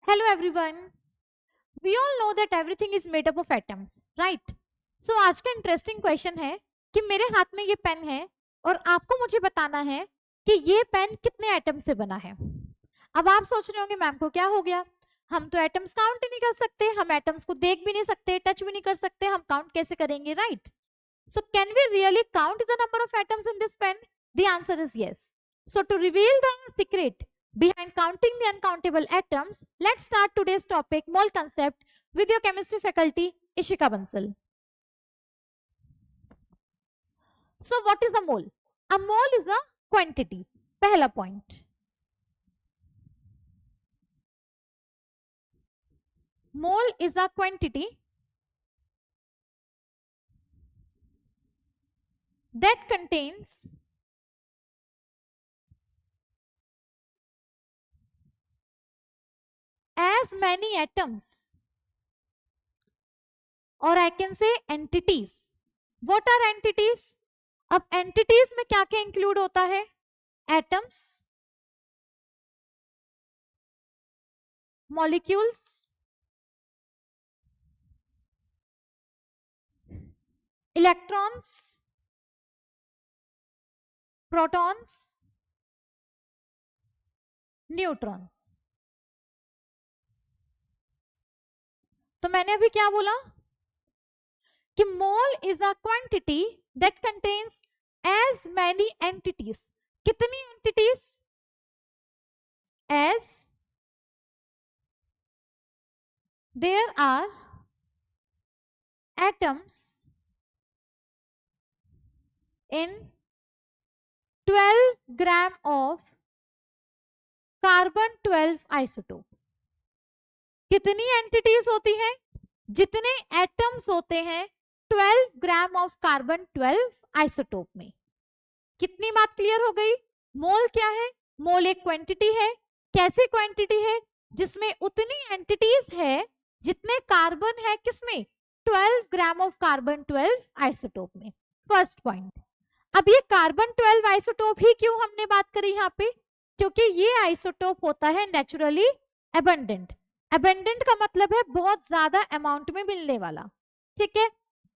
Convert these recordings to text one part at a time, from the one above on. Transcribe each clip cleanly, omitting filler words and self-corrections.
Hello everyone. We all know that everything is made up of atoms, right? So आज का interesting question है कि मेरे हाथ में ये पेन है और आपको मुझे बताना है कि ये पेन कितने एटम से बना है। अब आप सोच रहे होंगे मैम को क्या हो गया, हम तो एटम्स काउंट ही नहीं कर सकते, हम एटम्स को देख भी नहीं सकते, टच भी नहीं कर सकते, हम काउंट कैसे करेंगे, right? So can we really count the number of atoms in this pen? The answer is yes. So to reveal the secret behind counting the uncountable atoms, let's start today's topic, mole concept, with your chemistry faculty, Ishika Bansal. So what is a mole? A mole is a quantity. Pehla point. Mole is a quantity that contains as many atoms, or I can say entities. What are entities? अब entities में क्या क्या include होता है? Atoms, molecules, electrons, protons, neutrons. तो मैंने अभी क्या बोला कि mole is a quantity that contains as many entities. कितनी entities? As there are atoms in 12 gram of carbon 12 isotope. कितनी एंटिटीज होती हैं? जितने एटम्स होते हैं 12 ग्राम ऑफ कार्बन 12 आइसोटोप में। कितनी बात क्लियर हो गई? मोल क्या है? मोल एक क्वांटिटी है। कैसी क्वांटिटी है? जिसमें उतनी एंटिटीज है जितने कार्बन है किसमें? 12 ग्राम ऑफ कार्बन 12 आइसोटोप में। First point. अब ये कार्बन 12 आइसोटोप ही क्यों हमने बात करी यहाँ पे? क्योंकि ये आइसोटोप होता है नेचुरली एबंडेंट। एबंडेंट का मतलब है बहुत ज्यादा अमाउंट में मिलने वाला। ठीक है,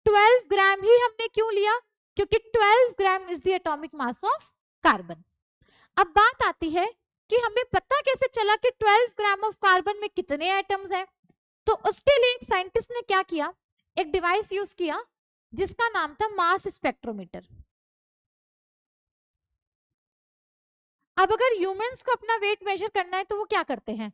12 ग्राम ही हमने क्यों लिया? क्योंकि 12 gram is the atomic mass of carbon. अब बात आती है कि हमें पता कैसे चला कि 12 ग्राम ऑफ कार्बन में कितने एटम्स हैं? तो उसके लिए एक साइंटिस्ट ने क्या किया, एक डिवाइस यूज किया जिसका नाम था मास स्पेक्ट्रोमीटर। अब अगर ह्यूमंस को अपना वेट मेजर करना है तो वो क्या करते हैं?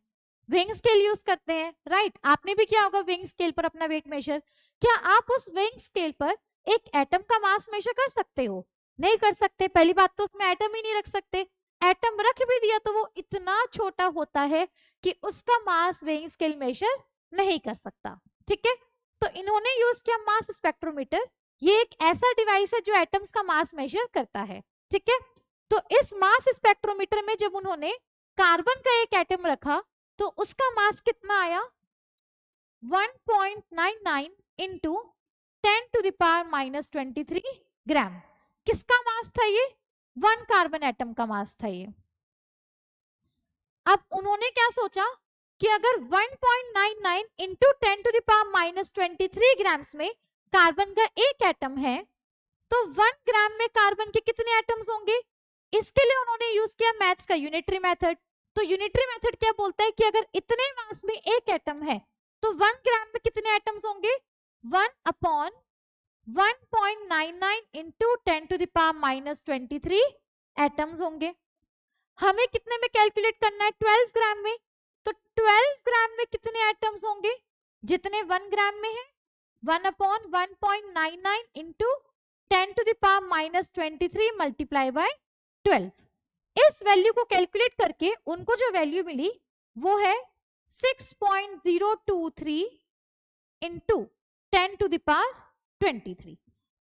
वेइंग स्केल यूज करते हैं, राइट? आपने भी किया होगा वेइंग स्केल पर अपना वेट मेजर। क्या आप उस वेइंग स्केल पर एक एटम का मास मेजर कर सकते हो? नहीं कर सकते। पहली बात तो उसमें एटम ही नहीं रख सकते। एटम रख भी दिया तो वो इतना छोटा होता है कि उसका मास वेइंग स्केल मेजर नहीं कर सकता। ठीक है, तो इन्होंने यूज किया मास स्पेक्ट्रोमीटर। ये एक ऐसा डिवाइस है जो एटम्स का मास मेजर करता है। ठीक है, तो इस मास स्पेक्ट्रोमीटर में जब उन्होंने कार्बन का एक एटम रखा तो उसका मास कितना आया? 1.99 into 10 to the power minus 23 gram. किसका मास था ये? 1 कार्बन एटम का मास था ये। अब उन्होंने क्या सोचा कि अगर 1.99 into 10 to the power minus 23 grams में कार्बन का एक एटम है तो 1 ग्राम में कार्बन के कितने एटम्स होंगे? इसके लिए उन्होंने यूज किया मैथ्स का यूनिटरी मेथड। तो यूनिटरी मेथड क्या बोलता है कि अगर इतने मास में एक एटम है तो 1 ग्राम में कितने एटम्स होंगे? 1 upon 1.99 into 10 to the power minus 23 atoms होंगे। हमें कितने में कैलकुलेट करना है? 12 ग्राम में। तो 12 ग्राम में कितने एटम्स होंगे? जितने 1 ग्राम में है, 1 upon 1.99 into 10 to the power minus 23 मल्टीप्लाई बाय 12। इस वैल्यू को कैलकुलेट करके उनको जो वैल्यू मिली वो है 6.023 इंटू 10 टू द पावर 23।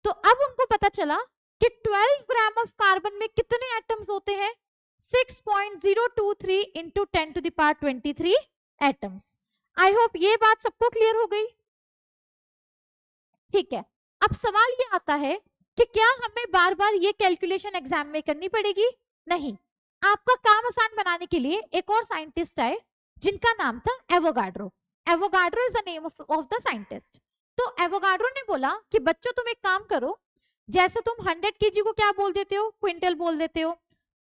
तो अब उनको पता चला कि 12 ग्राम ऑफ कार्बन में कितने एटम्स होते हैं? 6.023 into 10 to the power 23 atoms. I hope ये बात सबको क्लियर हो गई। ठीक है, अब सवाल ये आता है कि क्या हमें बार बार ये कैलकुलेशन एग्जाम में करनी पड़ेगी? नहीं। आपका काम आसान बनाने के लिए एक और साइंटिस्ट आए जिनका नाम था Avogadro. Avogadro is the name of the scientist. तो एवोगाड्रो ने बोला कि बच्चों तुम एक काम करो, जैसे तुम 100 केजी को क्या बोल देते हो, क्विंटल बोल देते हो,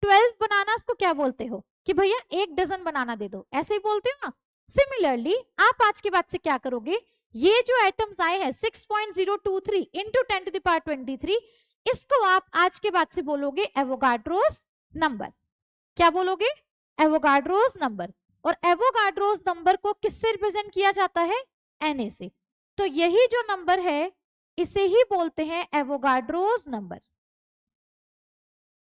12 बनाना को क्या बोलते हो कि भैया 1 डजन बनाना दे दो, ऐसे ही बोलते हो ना। सिमिलरली आप आज के बाद से क्या करोगे, ये जो एटम्स आए हैं 6.023 इंटू 10⁻23, इसको आप आज के बाद से बोलोगे एवोगाड्रोस नंबर। क्या बोलोगे, एवोगाड्रोस नंबर। और एवोगाड्रोस नंबर को किससे रिप्रेजेंट किया जाता है, Na से। तो यही जो नंबर है इसे ही बोलते हैं एवोगाड्रोस नंबर।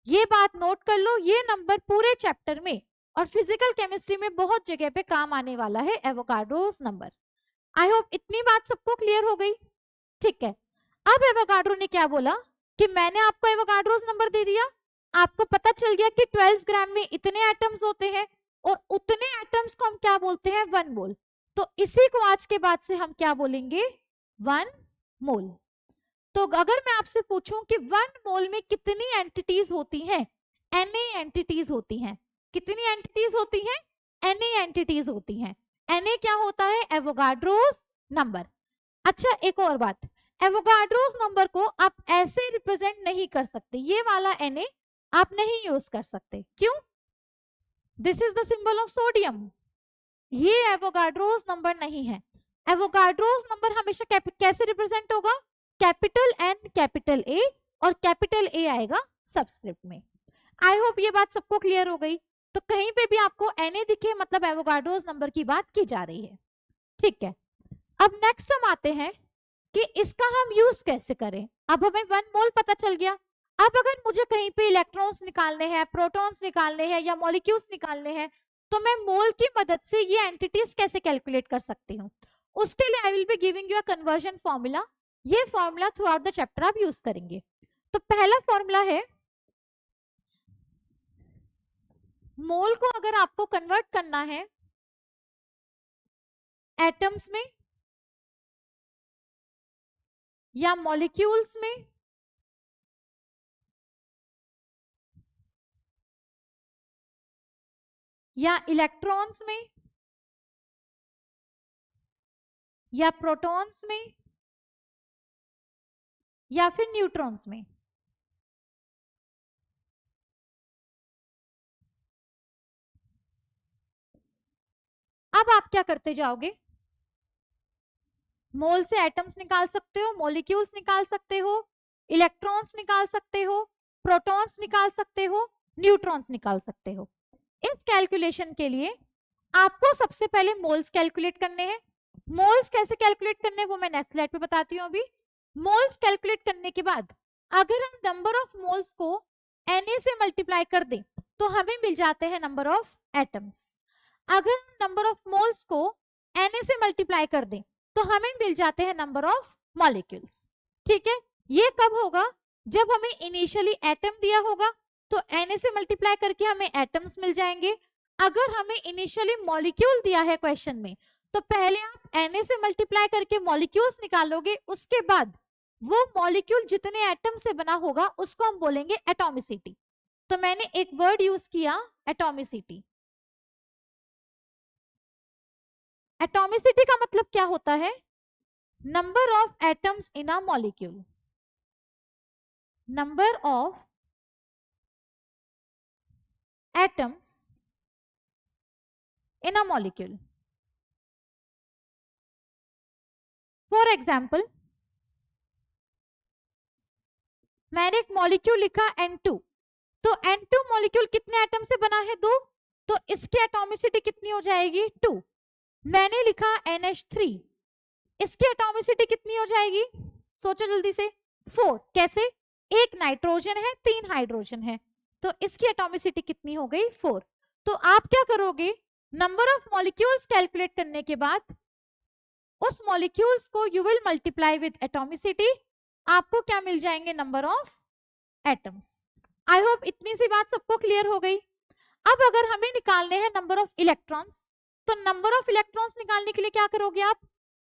ये बात नोट कर लो, ये नंबर पूरे चैप्टर में और फिजिकल केमिस्ट्री में बहुत जगह पे काम आने वाला है, एवोगाड्रोस नंबर। आई होप इतनी बात सबको क्लियर हो गई। ठीक है, अब एवोगाड्रो ने क्या बोला कि मैंने आपको एवोगाड्रोस नंबर दे दिया, आपको पता चल गया कि 12 ग्राम में इतने एटम्स होते हैं और उतने एटम्स को हम क्या बोलते हैं, 1 मोल। तो इसी को आज के बाद से हम क्या बोलेंगे, 1 मोल। तो अगर मैं आपसे पूछूं कि 1 मोल में कितनी एंटिटीज होती हैं, Na एंटिटीज होती हैं। कितनी एंटिटीज होती हैं, Na एंटिटीज होती हैं। Na क्या होता है, एवोगाड्रोस नंबर। अच्छा एक और बात, एवोगाड्रोस नंबर को आप ऐसे रिप्रेजेंट नहीं कर सकते, ये वाला Na आप नहीं यूज कर सकते। क्यों, this is the symbol of sodium, ये एवोगाड्रोस नंबर नहीं है। एवोगाड्रोस नंबर हमेशा कैसे रिप्रेजेंट होगा, कैपिटल एन कैपिटल ए, और कैपिटल ए आएगा सबस्क्रिप्ट में। आई होप ये बात सबको क्लियर हो गई। तो कहीं पे भी आपको Na दिखे मतलब एवोगाड्रोस नंबर की बात की जा रही है। ठीक है, अब नेक्स्ट हम आते हैं कि इसका हम यूज कैसे करें। अब हमें 1 मोल पता चल गया। अब अगर मुझे कहीं पे इलेक्ट्रॉन्स निकालने हैं, प्रोटॉन्स निकालने हैं या मॉलिक्यूल्स निकालने हैं, तो मैं मोल की मदद से ये एंटिटीज कैसे कैलकुलेट कर सकती हूँ। उसके लिए I will be giving you a conversion formula. ये formula throughout the chapter आप यूज करेंगे। तो पहला फॉर्मूला है, मोल को अगर आपको कन्वर्ट करना है एटम्स में या मॉलिक्यूल्स में या इलेक्ट्रॉन्स में या प्रोटॉन्स में या फिर न्यूट्रॉन्स में, अब आप क्या करते जाओगे, मोल से एटम्स निकाल सकते हो, मॉलिक्यूल्स निकाल सकते हो, इलेक्ट्रॉन्स निकाल सकते हो, प्रोटॉन्स निकाल सकते हो, न्यूट्रॉन्स निकाल सकते हो। इस कैलकुलेशन के लिए आपको सबसे पहले मोल्स कैलकुलेट करने हैं। मोल्स कैसे कैलकुलेट करने हैं वो मैं नेक्स्ट स्लाइड पे बताती हूँ। अभी मोल्स कैलकुलेट करने के बाद अगर हम नंबर ऑफ मोल्स को Na से मल्टीप्लाई कर दें तो हमें मिल जाते हैं नंबर ऑफ एटम्स। अगर हम नंबर ऑफ मोल्स को Na से मल्टीप्लाई कर दें तो हमें मिल जाते हैं नंबर ऑफ मॉलिक्यूल्स। ठीक है, ये कब होगा, जब हमें इनिशियली एटम दिया होगा तो Na से मल्टीप्लाई करके हमें एटम्स मिल जाएंगे। अगर हमें इनिशियली मॉलिक्यूल दिया है क्वेश्चन में तो पहले आप Na से मल्टीप्लाई करके मॉलिक्यूल्स निकालोगे, उसके बाद वो मॉलिक्यूल जितने एटम से बना होगा उसको हम बोलेंगे एटॉमिसिटी। तो मैंने एक वर्ड यूज किया एटॉमिसिटी। एटॉमिसिटी का मतलब क्या होता है, number of atoms in a molecule. Number of atoms in a molecule. For example मैंने एक मॉलिक्यूल लिखा N2, तो N2 मॉलिक्यूल कितने एटम से बना है, 2, तो इसकी एटॉमिसिटी कितनी हो जाएगी, 2। मैंने लिखा NH3, इसकी एटॉमिसिटी कितनी हो जाएगी, सोचो जल्दी से, 4। कैसे, एक नाइट्रोजन है 3 हाइड्रोजन है, तो इसकी एटॉमिसिटी कितनी हो गई, 4। तो आप क्या करोगे, नंबर ऑफ मॉलिक्यूल्स कैलकुलेट करने के बाद उस मॉलिक्यूल्स को you will multiply with atomicity, आपको क्या मिल जाएंगे, number of atoms. I hope इतनी सी बात सबको क्लियर हो गई। अब अगर हमें निकालने हैं नंबर ऑफ इलेक्ट्रॉन्स, तो नंबर ऑफ इलेक्ट्रॉन्स निकालने के लिए क्या करोगे आप,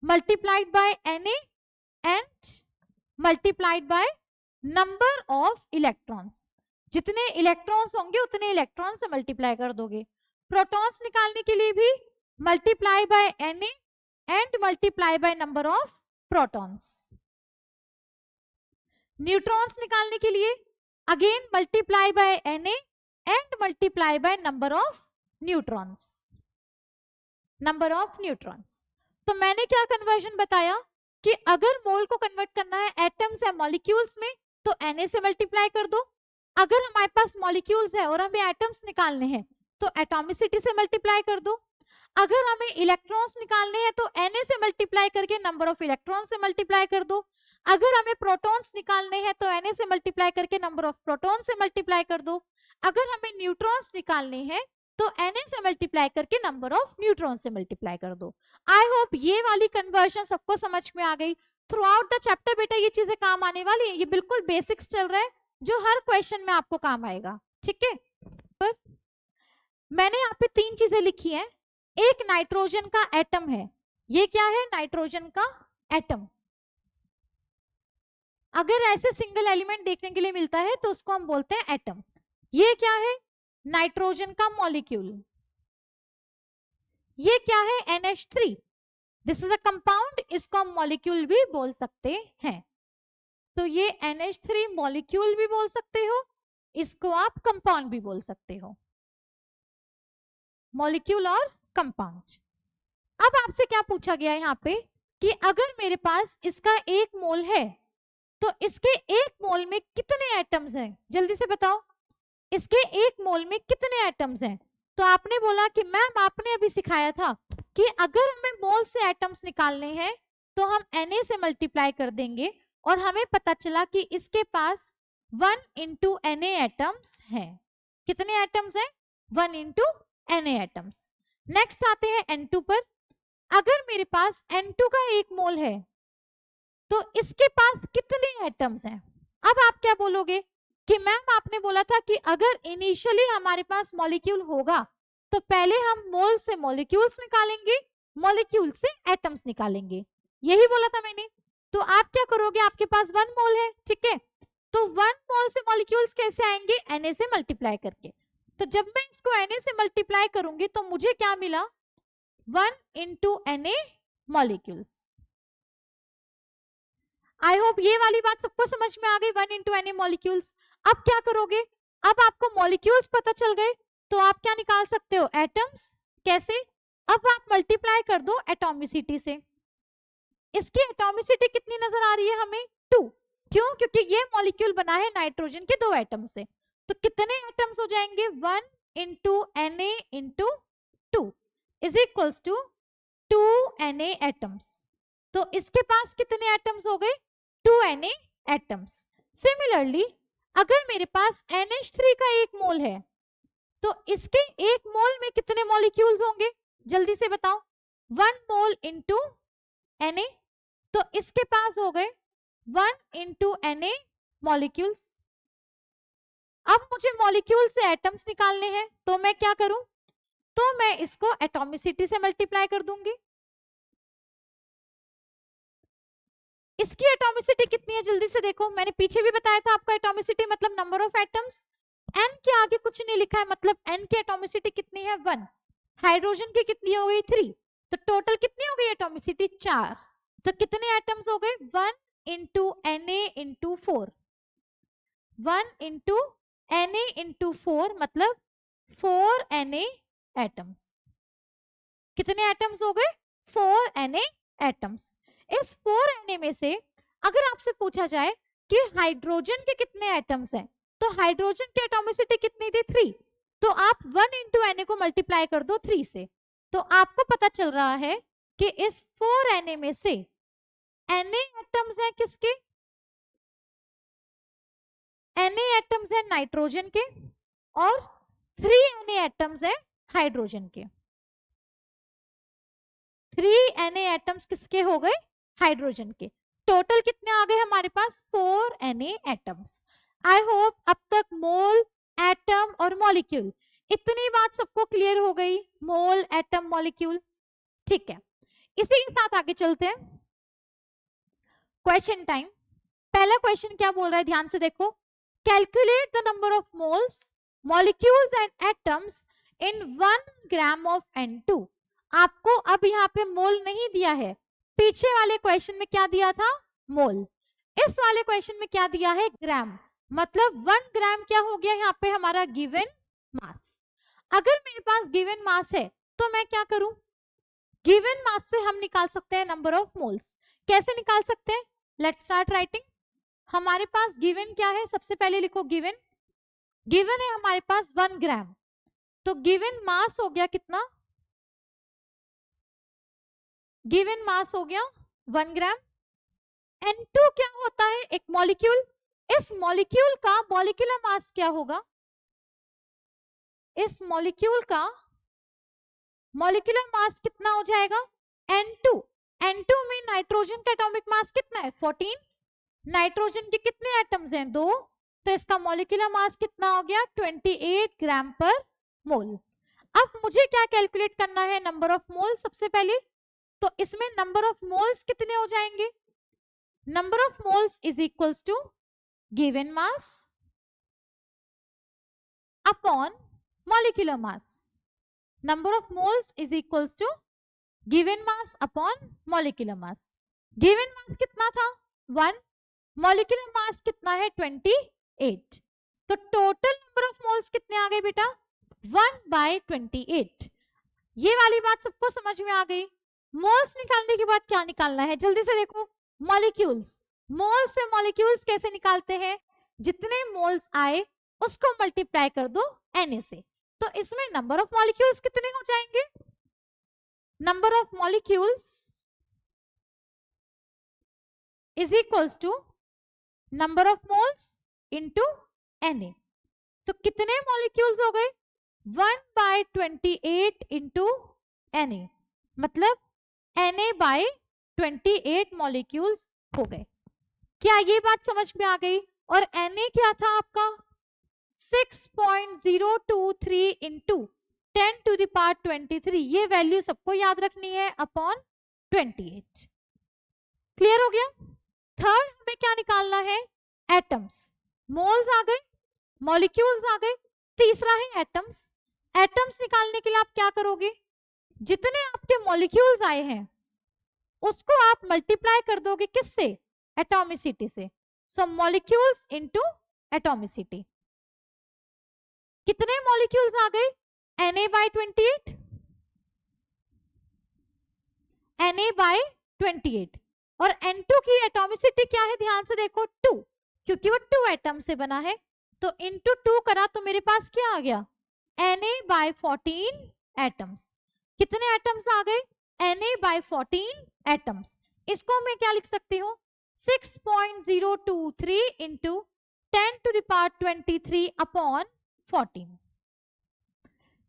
multiplied by Na and multiplied by number of electrons. जितने इलेक्ट्रॉन्स होंगे उतने इलेक्ट्रॉन से मल्टीप्लाई कर दोगे। प्रोटॉन्स निकालने के लिए भी multiply by Na and multiply by number of protons. Neutrons निकालने के लिए again multiply by Na and multiply by number of neutrons, number of neutrons. तो मैंने क्या कन्वर्जन बताया कि अगर मोल को कन्वर्ट करना है एटम्स या मॉलिक्यूल्स में तो Na से मल्टीप्लाई कर दो। अगर हमारे पास मॉलिक्यूल्स है और हमें एटम्स निकालने हैं तो एटॉमिसिटी से मल्टीप्लाई कर दो। अगर हमें इलेक्ट्रॉन्स निकालने हैं तो Na से मल्टीप्लाई करके नंबर ऑफ इलेक्ट्रॉन से मल्टीप्लाई कर दो। अगर हमें प्रोटॉन्स निकालने हैं तो Na से मल्टीप्लाई करके नंबर ऑफ प्रोटॉन से मल्टीप्लाई कर दो। अगर हमें न्यूट्रॉन्स निकालने हैं तो Na से मल्टीप्लाई करके नंबर ऑफ न्यूट्रॉन से मल्टीप्लाई कर दो। आई होप ये वाली कन्वर्जन सबको समझ में आ गई। थ्रू आउट द चैप्टर बेटा ये चीजें काम आने वाली है, ये बिल्कुल बेसिक्स चल रहा है जो हर क्वेश्चन में आपको काम आएगा, ठीक है। पर मैंने यहाँ पे 3 चीजें लिखी हैं। एक नाइट्रोजन का एटम है, ये क्या है? नाइट्रोजन का एटम। अगर ऐसे सिंगल एलिमेंट देखने के लिए मिलता है तो उसको हम बोलते हैं एटम। ये क्या है? नाइट्रोजन का मॉलिक्यूल। ये क्या है? NH3। This is a compound, इसको हम मॉलिक्यूल भी बोल सकते हैं। तो ये NH3 मॉलिक्यूल भी बोल सकते हो, इसको आप कंपाउंड भी बोल सकते हो, मॉलिक्यूल और कंपाउंड। अब आपसे क्या पूछा गया है यहाँ पे कि अगर मेरे पास इसका 1 मोल है तो इसके 1 मोल में कितने एटम्स हैं? जल्दी से बताओ, इसके 1 मोल में कितने एटम्स हैं? तो आपने बोला कि मैम आपने अभी सिखाया था कि अगर हमें मोल से एटम्स निकालने हैं तो हम Na से मल्टीप्लाई कर देंगे और हमें पता चला कि इसके पास 1 into Na एटम्स हैं। कितने एटम्स हैं? 1 into Na एटम्स। नेक्स्ट आते हैं N2 पर। अगर मेरे पास N2 का 1 मोल है तो इसके पास कितने एटम्स हैं? अब आप क्या बोलोगे कि मैम आपने बोला था कि अगर इनिशियली हमारे पास मॉलिक्यूल होगा तो पहले हम मोल से मॉलिक्यूल्स निकालेंगे, मॉलिक्यूल से एटम्स निकालेंगे, यही बोला था मैंने। तो आप क्या करोगे? आपके पास 1 मोल है, ठीक है, तो 1 मोल से मॉलिक्यूल्स कैसे आएंगे? Na से मल्टीप्लाई करके। तो जब मैं इसको Na से मल्टीप्लाई करूंगी तो मुझे क्या मिला? 1 into Na मॉलिक्यूल्स। आई होप ये वाली बात सबको समझ में आ गई, 1 into Na मॉलिक्यूल्स। अब क्या करोगे? अब आपको मॉलिक्यूल्स पता चल गए तो आप क्या निकाल सकते हो? एटम्स। कैसे? अब आप मल्टीप्लाई कर दो एटॉमिसिटी से। इसकी एटॉमिसिटी कितनी नजर आ रही है हमें? 2। क्यों? क्योंकि ये मॉलिक्यूल बना है नाइट्रोजन के 2 एटम से। तो कितने एटम्स हो जाएंगे? 1 into Na into 2 is equals to 2 Na atoms. तो इसके पास कितने एटम्स हो गए? 2 Na एटम्स। सिमिलरली अगर मेरे पास NH3 का 1 मोल है तो इसके 1 मोल में कितने मॉलिक्यूल्स होंगे? जल्दी से बताओ। 1 मोल इंटू Na, तो इसके पास हो गए 1 into Na मॉलिक्यूल्स। अब मुझे मॉलिक्यूल से एटम्स निकालने हैं तो मैं क्या करूं? तो मैं इसको एटॉमिसिटी से मल्टीप्लाई कर दूंगी। इसकी एटॉमिसिटी कितनी है? जल्दी से देखो, मैंने पीछे भी बताया था आपका एटॉमिसिटी मतलब नंबर ऑफ एटम्स। n के आगे कुछ नहीं लिखा है, मतलब n की एटॉमिसिटी कितनी है? 1। हाइड्रोजन की कितनी हो गई? 3। तो टोटल कितनी हो गई एटॉमिसिटी? 4। तो कितने एटम्स हो गए? 1 into Na into 4। 1 into Na into 4 मतलब 4 Na एटम्स। कितने एटम्स हो गए? 4 Na एटम्स। इस 4 Na में से अगर आपसे पूछा जाए कि हाइड्रोजन के कितने एटम्स हैं तो हाइड्रोजन की एटॉमिसिटी कितनी थी? 3। तो आप 1 into Na को मल्टीप्लाई कर दो 3 से, तो आपको पता चल रहा है कि इस 4 Na में से Na एटम्स हैं किसके? Na एटम्स हैं नाइट्रोजन के और 3 Na एटम्स हैं हाइड्रोजन के। 3 Na एटम्स किसके हो गए? हाइड्रोजन के। टोटल कितने आ गए हमारे पास? 4 Na एटम्स। आई होप अब तक मोल, एटम और मॉलिक्यूल इतनी बात सबको क्लियर हो गई। मोल, एटम, मॉलिक्यूल, ठीक है। इसी के साथ आगे चलते हैं। Question time. पहला क्वेश्चन क्या बोल रहा है? ध्यान से देखो। Calculate the number of moles, molecules and atoms in 1 gram of N2। आपको अब यहाँ पे मोल नहीं दिया है, पीछे वाले क्वेश्चन में क्या दिया था, मोल। इस वाले क्वेश्चन में क्या दिया है, ग्राम। मतलब 1 ग्राम क्या हो गया यहाँ पे हमारा गिवन मास। अगर मेरे पास गिवन मास है तो मैं क्या करूं, गिवन मास से हम निकाल सकते हैं नंबर ऑफ मोल्स। कैसे निकाल सकते हैं, लेट्स स्टार्ट राइटिंग। हमारे पास गिवन क्या है, सबसे पहले लिखो गिवन। गिवन है हमारे पास 1 ग्राम, तो गिवन मास हो गया कितना, गिवन मास हो गया 1 ग्राम। N2 क्या होता है, एक मॉलिक्यूल। इस मॉलिक्यूल का मॉलिक्यूलर मास क्या होगा, इस मॉलिक्यूल का मॉलिक्यूलर मास कितना हो जाएगा, N2। N2 में नाइट्रोजन का एटॉमिक मास कितना है, 14। नाइट्रोजन के कितने एटम्स हैं, 2, तो इसका मॉलिक्यूलर मास कितना हो गया, 28 ग्राम पर मोल। अब मुझे क्या कैलकुलेट करना है, नंबर ऑफ मोल सबसे पहले। तो इसमें नंबर ऑफ मोल्स कितने हो जाएंगे, number of moles is equals to given mass upon molecular mass. Number of moles is equals to given mass upon molecular mass. Given mass कितना था, 1, मॉलिक्यूलर मास कितना है, 28। तो टोटल नंबर ऑफ मोल्स कितने आ गए बेटा, 1/28। ये वाली बात सबको समझ में आ गई। मोल्स निकालने के बाद क्या निकालना है, जल्दी से देखो, मॉलिक्यूल्स। मोल्स से मॉलिक्यूल्स कैसे निकालते हैं, जितने मोल्स आए उसको मल्टीप्लाई कर दो Na से। तो इसमें नंबर ऑफ मॉलिक्यूल्स कितने हो जाएंगे, number of molecules is equals to number of moles into Na। तो कितने मॉलिक्यूल्स हो गए, 1/28 इंटू Na, मतलब Na/28 मॉलिक्यूल्स हो गए। क्या ये बात समझ में आ गई। और Na क्या था आपका, 6.023 इंटू 10⁻23। ये वैल्यू सबको याद रखनी है, अपॉन 28। क्लियर हो गया। थर्ड हमें क्या निकालना है, एटम्स। मोल्स आ गए, मॉलिक्यूल्स आ गए, तीसरा है एटम्स। एटम्स निकालने के लिए आप क्या करोगे, जितने आपके मॉलिक्यूल्स आए हैं उसको आप मल्टीप्लाई कर दोगे किससे, एटॉमिसिटी से। सो मॉलिक्यूल्स इनटू एटॉमिसिटी। कितने मॉलिक्यूल्स आ गए, Na/28, Na/28। और N2 की एटॉमिसिटी क्या है, ध्यान से देखो, 2, क्योंकि वो 2 एटम से बना है। तो इंटू 2 करा तो मेरे पास क्या आ गया, Na/14 एटम्स। कितने एटम्स आ गए, Na/14 एटम्स। इसको मैं क्या लिख सकती हूँ, 6.023 इंटू 10⁻23 अपॉन 14।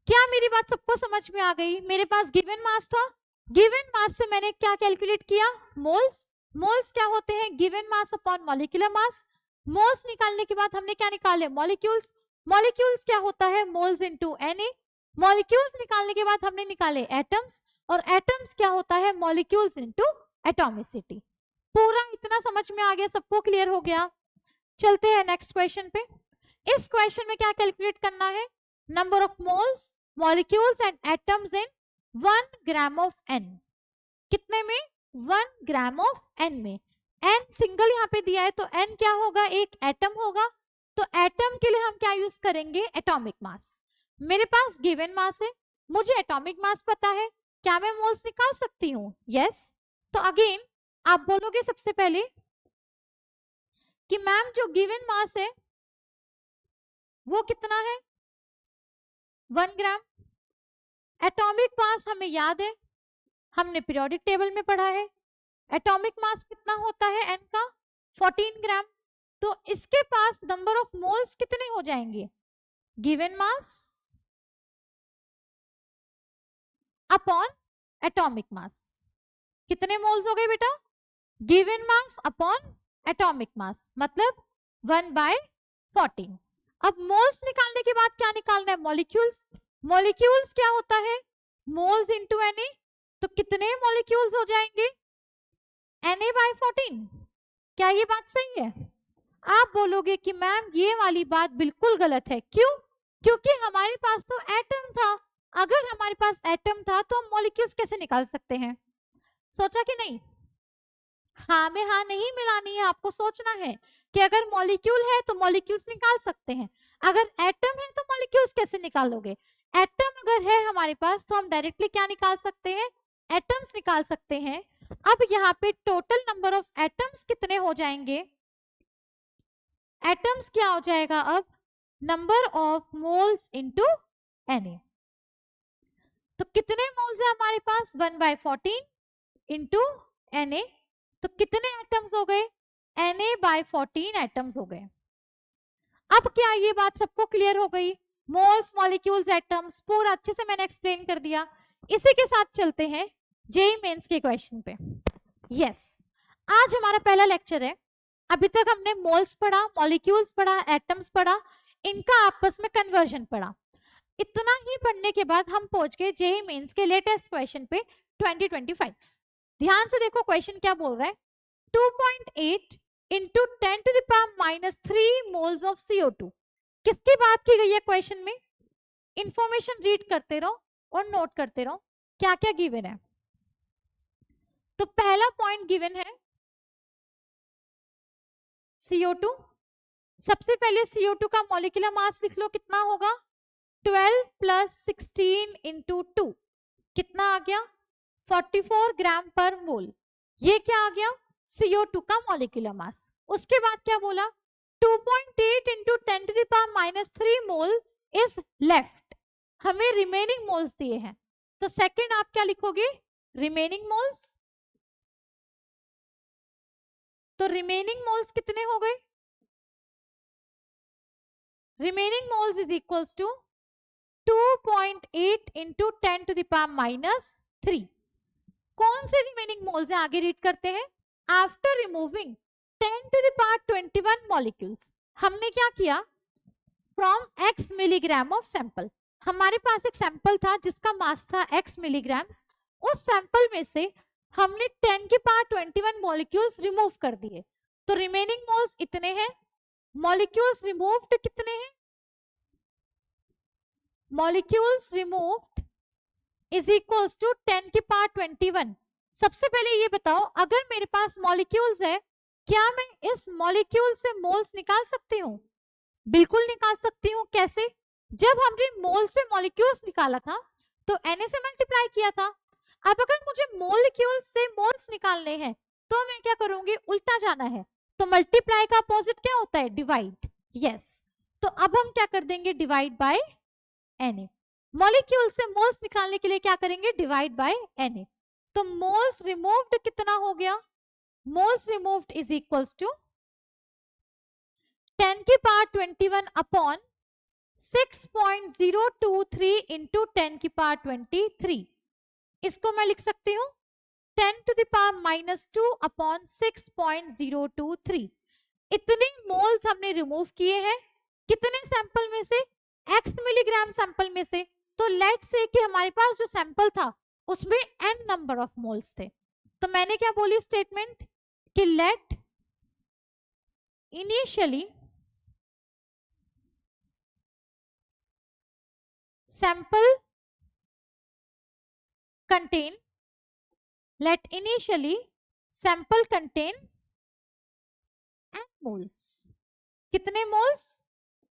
क्या मेरी बात सबको समझ में आ गई। मेरे पास गिवन मास था, गिवन मास से मैंने क्या कैलकुलेट किया, मोल्स। मोल्स क्या होते हैं, गिवन मास अपॉन मॉलिक्यूलर मास। मोल्स निकालने के बाद हमने क्या निकाले, मॉलिक्यूल्स। मॉलिक्यूल्स क्या होता है, मोल्स इनटू Na। मॉलिक्यूल्स निकालने के बाद हमने निकाले एटम्स, और एटम्स क्या होता है, मॉलिक्यूल्स इनटू एटॉमिसिटी। पूरा इतना समझ में आ गया, सबको क्लियर हो गया। चलते हैं नेक्स्ट क्वेश्चन पे। इस क्वेश्चन में क्या कैलकुलेट करना है, number of moles, molecules and atoms in 1 gram of N। कितने में, 1 ग्राम ऑफ N में। N सिंगल यहाँ पे दिया है, तो N क्या होगा, एक एटम होगा। तो एटम के लिए हम क्या यूज करेंगे, एटॉमिक मास। मेरे पास गिवन मास है, मुझे एटॉमिक मास पता है, क्या मैं मोल्स निकाल सकती हूँ, यस। तो अगेन आप बोलोगे सबसे पहले कि मैम जो गिवन मास है वो कितना है, 1 ग्राम। एटॉमिक मास हमें याद है, हमने पीरियोडिक टेबल में पढ़ा है। एटॉमिक मास कितना होता है N का, 14 ग्राम। तो इसके पास नंबर ऑफ मोल्स कितने हो जाएंगे, given mass upon atomic mass. कितने मोल्स हो गए बेटा, given mass upon atomic mass, मतलब 1/14। अब मोल्स निकालने के बाद क्या निकालना है, मॉलिक्यूल्स। मॉलिक्यूल्स क्या होता है, मोल्स इनटू Na। तो कितने मॉलिक्यूल्स हो जाएंगे, Na/14। क्या ये बात सही है। आप बोलोगे कि मैम ये वाली बात बिल्कुल गलत है, क्यों, क्योंकि हमारे पास तो एटम था। अगर हमारे पास एटम था तो हम मॉलिक्यूल्स कैसे निकाल सकते हैं? सोचा कि नहीं? हाँ में हाँ नहीं मिलानी है, आपको सोचना है कि अगर मॉलिक्यूल है तो मॉलिक्यूल्स निकाल सकते हैं, अगर एटम है तो मॉलिक्यूल्स कैसे निकालोगे? एटम अगर है हमारे पास तो हम डायरेक्टली क्या निकाल सकते हैं? एटम्स निकाल सकते हैं। अब यहाँ पे टोटल नंबर ऑफ एटम्स कितने हो जाएंगे? एटम्स क्या हो जाएगा अब? Number of moles into Na। तो कितने मोल्स है हमारे पास? 1/14 इंटू Na। तो कितने एटम्स हो गए? Na/14 एटम्स हो गए। अब क्या ये बात सबको क्लियर हो गई? मोल्स, मॉलिक्यूल्स, एटम्स पूरा अच्छे से मैंने एक्सप्लेन कर दिया। इसी के साथ चलते हैं जेईई मेंस के क्वेश्चन पे। यस, आज हमारा पहला लेक्चर है। अभी तक हमने मोल्स पढ़ा, मॉलिक्यूल्स पढ़ा, एटम्स पढ़ा, इनका आपस में कन्वर्जन पढ़ा। इतना ही पढ़ने के बाद हम पहुंच गए जेईई मेंस के लेटेस्ट क्वेश्चन पे 2025। ध्यान से देखो क्वेश्चन क्या बोल रहा है। 2.8 इंटू 10⁻³ मोल्स ऑफ CO2। किसकी बात की गई है क्वेश्चन में? इंफॉर्मेशन रीड करते रहो और नोट करते रहो क्या क्या गिवन है। तो पहला पॉइंट गिवन है CO2। सबसे पहले CO2 का मॉलिक्यूलर मास लिख लो, कितना होगा? 12 + 16 × 2 कितना आ गया? 44 ग्राम पर मोल। ये क्या आ गया? CO2 का मॉलिक्यूलर मास। उसके बाद क्या बोला? 2.8 × 10⁻³ मोल इज लेफ्ट। हमें रिमेनिंग मोल्स दिए हैं, तो सेकंड आप क्या लिखोगे? Remaining moles. तो रिमेनिंग मोल्स कितने हो गए? Remaining moles is equals to 2.8 × 10⁻³ कौन से रिमेनिंग मोल्स हैं? आगे रीड करते हैं। आफ्टर रिमूविंग 10⁻21 मॉलिक्यूल्स, हमने क्या किया? From x milligram of sample, हमारे पास एक सैंपल था जिसका मास था x मिलीग्राम्स। उस सैंपल में से हमने 10⁻21 मॉलिक्यूल्स रिमूव कर दिए, तो रिमेनिंग मोल्स इतने हैं। मॉलिक्यूल्स रिमूव्ड कितने हैं? Molecules removed is equals to 10⁻21। सबसे पहले ये बताओ, अगर मेरे पास मॉलिक्यूल्स है, क्या मैं इस मॉलिक्यूल से मोल्स निकाल सकती हूँ? बिल्कुल निकाल सकती हूँ। कैसे? जब हमने मोल से मॉलिक्यूल्स निकाला था तो Na से मल्टीप्लाई किया था। अब अगर मुझे मॉलिक्यूल्स से मोल्स निकालने हैं तो मैं क्या करूंगी? उल्टा जाना है। तो मल्टीप्लाई का अपोजिट क्या होता है? डिवाइड। यस, तो अब हम क्या कर देंगे? Divide by Na। मॉलिक्यूल से मोल्स निकालने के लिए क्या करेंगे? Divide by Na। तो मोल्स रिमूव्ड कितना हो गया? Moles removed is equals to 10⁻21 upon 6.023 × 10⁻23। इसको मैं लिख सकती हूँ 10⁻⁻2 अपॉन 6.023। इतने मोल्स हमने रिमूव किए हैं। कितने सैंपल में से? x मिलीग्राम सैंपल में से। तो लेट्स से कि हमारे पास जो सैंपल था उसमें n नंबर ऑफ मोल्स थे, तो मैंने क्या बोली स्टेटमेंट कि let initially sample contain n moles। कितने moles?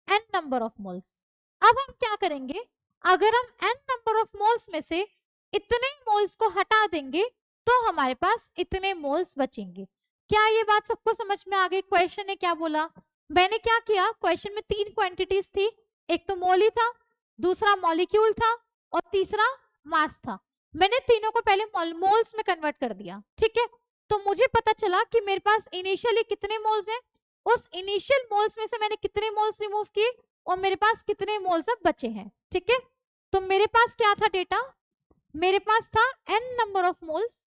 n number of moles. अब हम क्या करेंगे? अगर हम n नंबर ऑफ मोल्स में से इतने मोल्स को हटा देंगे तो हमारे पास इतने मोल्स बचेंगे। क्या ये बात सबको समझ में आ गई? क्वेश्चन ने क्या बोला? मैंने क्या किया? क्वेश्चन में 3 क्वांटिटीज थी, एक तो मोल ही था, दूसरा मॉलिक्यूल था और तीसरा मास था। मैंने तीनों को पहले मोल्स में कन्वर्ट कर दिया, ठीक है? तो मुझे पता चला कि मेरे पास इनिशियली कितने मोल्स हैं। उस इनिशियल मोल्स में से मैंने कितने मोल्स रिमूव किए और मेरे पास कितने मोल्स अब बचे हैं, ठीक है? तो मेरे पास क्या था डेटा? मेरे पास था n number of moles.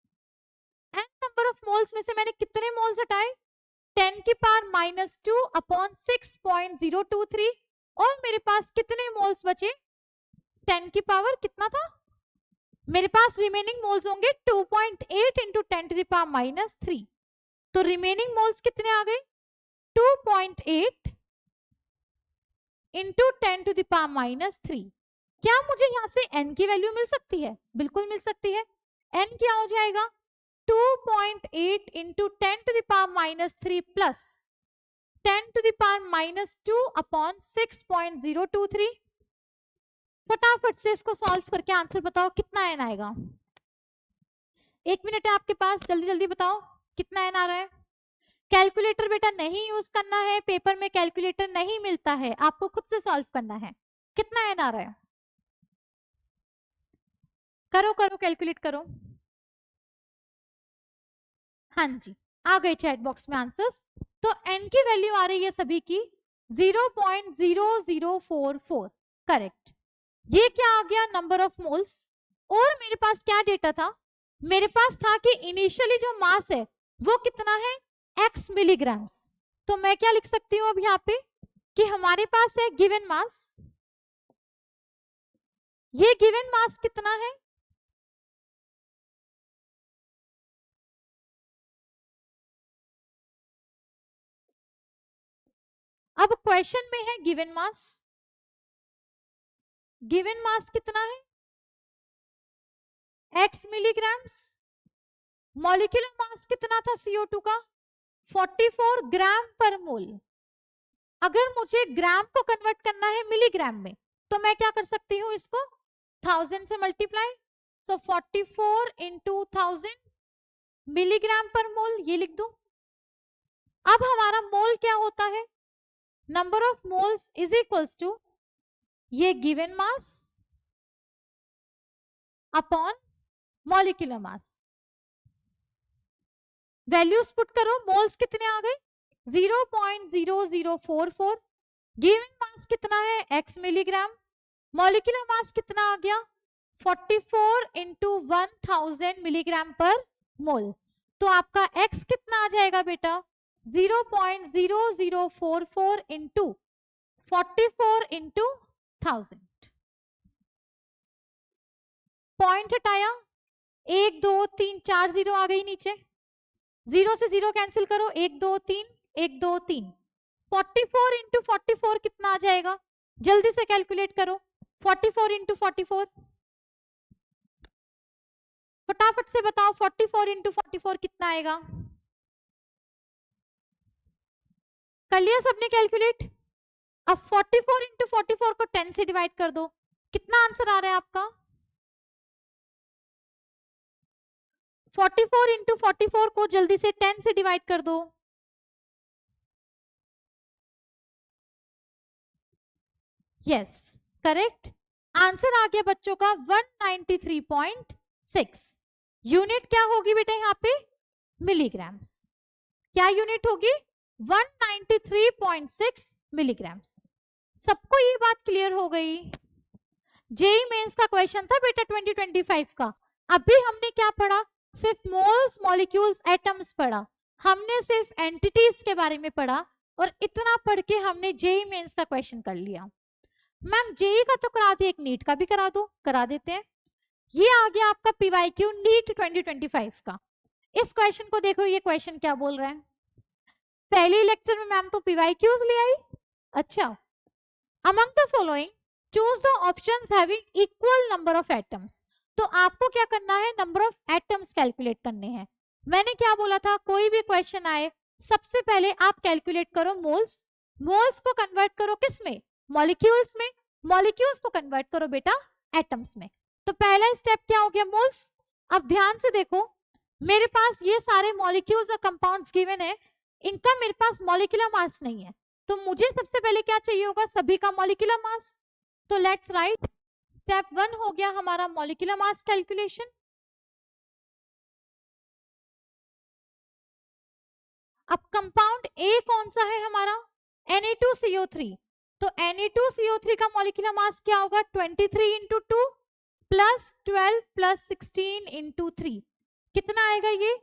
n number of moles में से मैंने कितने मोल्स हटाए? 10⁻⁻2 अपॉन 6.023। और मेरे पास कितने मोल्स बचे? 10 की पावर कितना था? मेरे पास रिमेनिंग मोल्स होंगे 2.8 × 10⁻³ तो रिमेनिंग मोल्स कितने आ गए? 2.8 × 10⁻³ क्या मुझे यहाँ से n की वैल्यू मिल सकती है? बिल्कुल मिल सकती है। n क्या हो जाएगा? 2.8 इंटू 10⁻³ प्लस 10⁻² अपॉन 6.023। फटाफट से इसको सॉल्व करके आंसर बताओ कितना n आएगा। 1 मिनट है आपके पास, जल्दी जल्दी बताओ कितना n आ रहा है। कैलकुलेटर बेटा नहीं यूज करना है, पेपर में कैलकुलेटर नहीं मिलता है, आपको खुद से सॉल्व करना है। कितना n आ रहा है? करो करो कैलकुलेट करो। हाँ जी, आ गए चैट बॉक्स में आंसर्स। तो n की वैल्यू आ रही है सभी की 0.0044। करेक्ट। ये क्या आ गया? Number of moles. और मेरे पास क्या डेटा था? मेरे पास था कि इनिशियली जो मास है वो कितना है? x milligrams. तो मैं क्या लिख सकती हूँ अब यहाँ पे कि हमारे पास है गिवन मास। ये गिवन मास कितना है? अब क्वेश्चन में है गिवन मास। गिवन मास कितना है? x milligrams. मॉलिक्यूलर मास कितना था CO2 का? 44 ग्राम पर मोल। अगर मुझे ग्राम को कन्वर्ट करना है मिलीग्राम में तो मैं क्या कर सकती हूँ? इसको 1000 से मल्टीप्लाई। सो 44 इंटू 1000 मिलीग्राम पर मोल, ये लिख दूं। अब हमारा मोल क्या होता है? Number of moles is equals to ये given mass upon molecular mass. Values put करो। मोल्स कितने आ गए? 0.0044। गिवन मास कितना है? x milligram. मॉलिक्यूलर मास कितना आ गया? 44 इंटू 1000 मिलीग्राम पर मोल। तो आपका x कितना आ जाएगा बेटा? 0.0044 इंटू 44 इंटू 1000। पॉइंट हटाया, 1 2 3 4 जीरो आ गई नीचे। 0 से 0 कैंसिल करो, 1 2 3 1 2 3। 44 इंटू 44 कितना आ जाएगा? जल्दी से कैलकुलेट करो। 44 इंटू 44 फटाफट से बताओ। 44 इंटू 44 कितना आएगा? कर लिया सबने कैलकुलेट? अब 44 इंटू 44 को 10 से डिवाइड कर दो। कितना आंसर आ रहा है आपका? 44 इंटू 44 को जल्दी से 10 से डिवाइड कर दो। Yes correct. आंसर आ गया बच्चों का 193.6। यूनिट क्या होगी बेटा यहाँ पे? मिलीग्राम्स। क्या यूनिट होगी? 193.6 मिलीग्राम्स। सबको ये बात क्लियर हो गई? जेई मेंस का क्वेश्चन था बेटा 2025 का। अभी हमने क्या पढ़ा? सिर्फ मोल्स, मॉलिक्यूल्स, एटम्स पढ़ा। हमने सिर्फ एंटिटीज के बारे में पढ़ा और इतना पढ़ के हमने जेई मेंस का क्वेश्चन कर लिया। मैम जेई का तो करा दिया, एक नीट का भी करा दो। करा देते हैं। ये आ गया आपका पीवाईक्यू नीट 2025 का। इस क्वेश्चन को देखो, ये क्वेश्चन क्या बोल रहा है। पहले लेक्चर में मैम तो पीवाईक्यूज ले आई। अच्छा, among the following choose the options having equal number of atoms. तो आपको क्या करना है? नंबर ऑफ एटम्स कैलकुलेट करने हैं। मैंने क्या बोला था? कोई भी क्वेश्चन आए सबसे पहले आप कैलकुलेट करो मोल्स। मोल्स को कन्वर्ट करो किस में? मॉलिक्यूल्स में। मॉलिक्यूल्स को कन्वर्ट करो बेटा एटम्स में। तो पहला स्टेप क्या हो गया? मोल्स। अब ध्यान से देखो, मेरे पास ये सारे मॉलिक्यूल्स और कंपाउंड्स गिवन है, इनका मेरे पास मॉलिक्यूलर मास नहीं है। तो मुझे सबसे पहले क्या चाहिए होगा? सभी का मॉलिक्यूलर मास। तो लेट्स राइट। स्टेप 1 हो गया हमारा मॉलिक्यूलर मास कैलकुलेशन। अब कंपाउंड ए कौन सा है हमारा? Na2CO3। तो Na2CO3 का मॉलिक्यूलर मास क्या होगा? 23 इंटू 2 प्लस 12 प्लस 16 इंटू 3। कितना आएगा ये?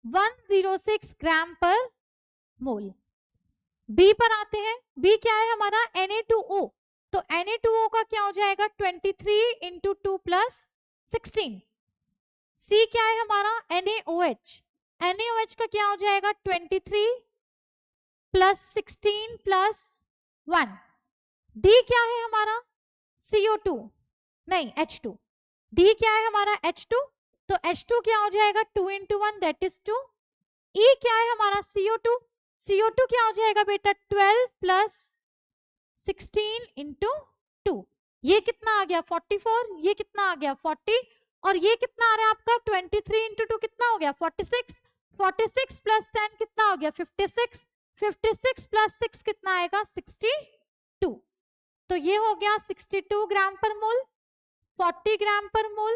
106 ग्राम पर मोल। बी पर आते हैं। बी क्या है हमारा? Na2O। तो Na2O का क्या हो जाएगा? 23 इंटू 2 प्लस 16। सी क्या है हमारा? NaOH। NaOH का क्या हो जाएगा? 23 प्लस 16 प्लस 1। डी क्या है हमारा? CO2। नहीं H2, D क्या है हमारा H2, तो H2 क्या हो जाएगा 2 × 1 दैट इज 2। E क्या है हमारा CO2, CO2 क्या हो जाएगा बेटा 12 + 16 × 2, ये कितना आ गया 44, ये कितना आ गया 40, और ये कितना आ रहा है आपका 23 × 2 कितना हो गया 46, 46 + 10 कितना हो गया 56, 56 + 6 कितना आएगा 62, तो ये हो गया 62 ग्राम पर मोल, 40 ग्राम पर मोल,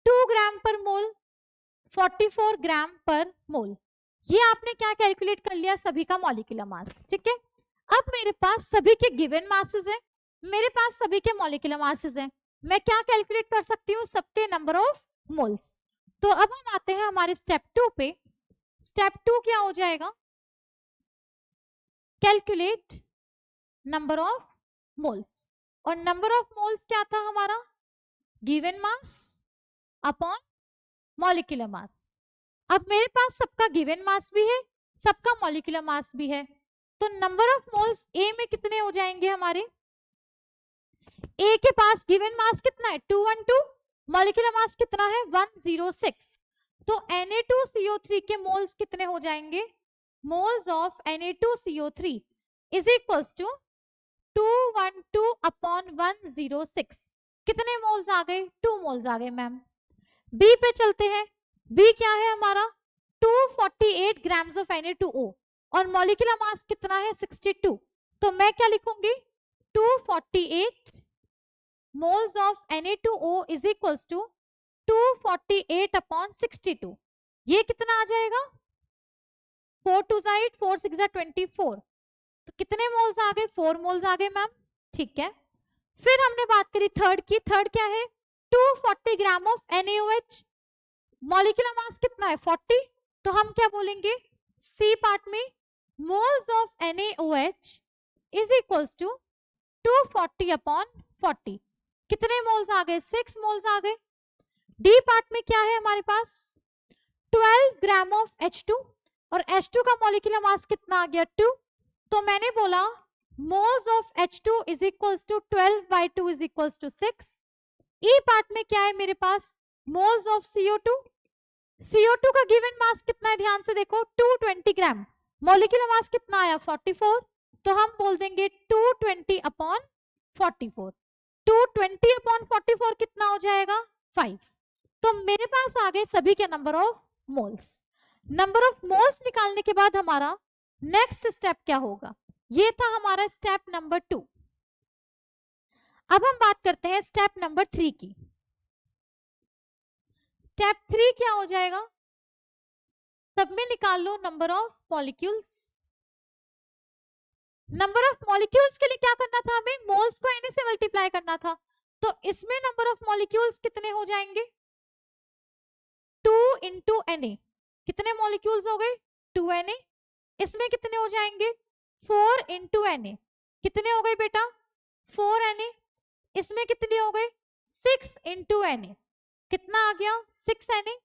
2 ग्राम पर मोल, 44 ग्राम पर मोल। ये आपने क्या कैलकुलेट कर लिया, सभी का मॉलिक्यूलर मास। ठीक है, अब मेरे पास सभी के गिवन मासेस हैं, मेरे पास सभी के मॉलिक्यूलर मासेस हैं, मैं क्या कैलकुलेट कर सकती हूँ, सबके नंबर ऑफ मोल्स। तो अब हम आते हैं हमारे स्टेप 2 पे। स्टेप 2 क्या हो जाएगा, कैलकुलेट नंबर ऑफ मोल्स, और नंबर ऑफ मोल्स क्या था हमारा, गिवन मास अपॉन मॉलिक्यूलर मास। अब मेरे पास सबका गिवन मास भी है, सबका मॉलिक्यूलर मास भी है, तो नंबर ऑफ मोल्स ए में कितने हो जाएंगे हमारे, ए के पास गिवन मास कितना है 212, मॉलिक्यूलर मास कितना है 106, तो Na2CO3 के मोल्स कितने हो जाएंगे, moles of Na2CO3 is equals to 212 upon 106, कितने मोल्स आ गए 2 मोल्स आ गए मैम। बी पे चलते हैं, बी क्या है हमारा 248 ग्राम्स ऑफ Na2O, और मॉलिक्यूलर मास कितना है 62, तो मैं क्या लिखूंगी 248 moles of Na2O is equals to 248 upon 62, ये कितना आ जाएगा 4 2 8 4 6 24, तो कितने मोल्स आ गए 4 मोल्स आ गए मैम। ठीक है, फिर हमने बात करी थर्ड की, थर्ड क्या है 240 gram of NaOH, molecular mass कितना है 40, तो हम क्या बोलेंगे सी पार्ट में moles of NaOH is equals to 240 upon 40, कितने मोल्स आ गए 6 मोल्स आ गए। डी पार्ट में क्या है हमारे पास 12 ग्राम ऑफ H2, और H2 का मॉलिक्यूलर मास कितना आ गया 2, तो मैंने बोला moles of H2 is equals to 12/2 is equals to 6। E part में क्या है मेरे पास मोल्स ऑफ CO2, CO2 का गिवन मास कितना है ध्यान से देखो 220 ग्राम, मॉलिक्यूलर मास कितना आया 44, तो हम बोल देंगे 220 अपॉन 44, 220 अपॉन 44 कितना हो जाएगा 5, तो मेरे पास आ गए सभी के number of moles. Number of moles निकालने के बाद हमारा नेक्स्ट स्टेप क्या होगा, ये था हमारा स्टेप नंबर 2। अब हम बात करते हैं स्टेप नंबर 3 की। स्टेप 3 क्या हो जाएगा, सब में निकाल लो number of molecules. Number of molecules के लिए क्या करना था, हमें मोल्स को Na से मल्टीप्लाई करना था, तो इसमें नंबर ऑफ मॉलिक्यूल्स कितने हो जाएंगे 2 × Na, कितने मॉलिक्यूल्स हो गए 2 Na, इसमें कितने हो जाएंगे 4 × Na, कितने हो गए बेटा 4 Na, इसमें कितने हो गए 6 × Na, कितना आ गया 6 Na,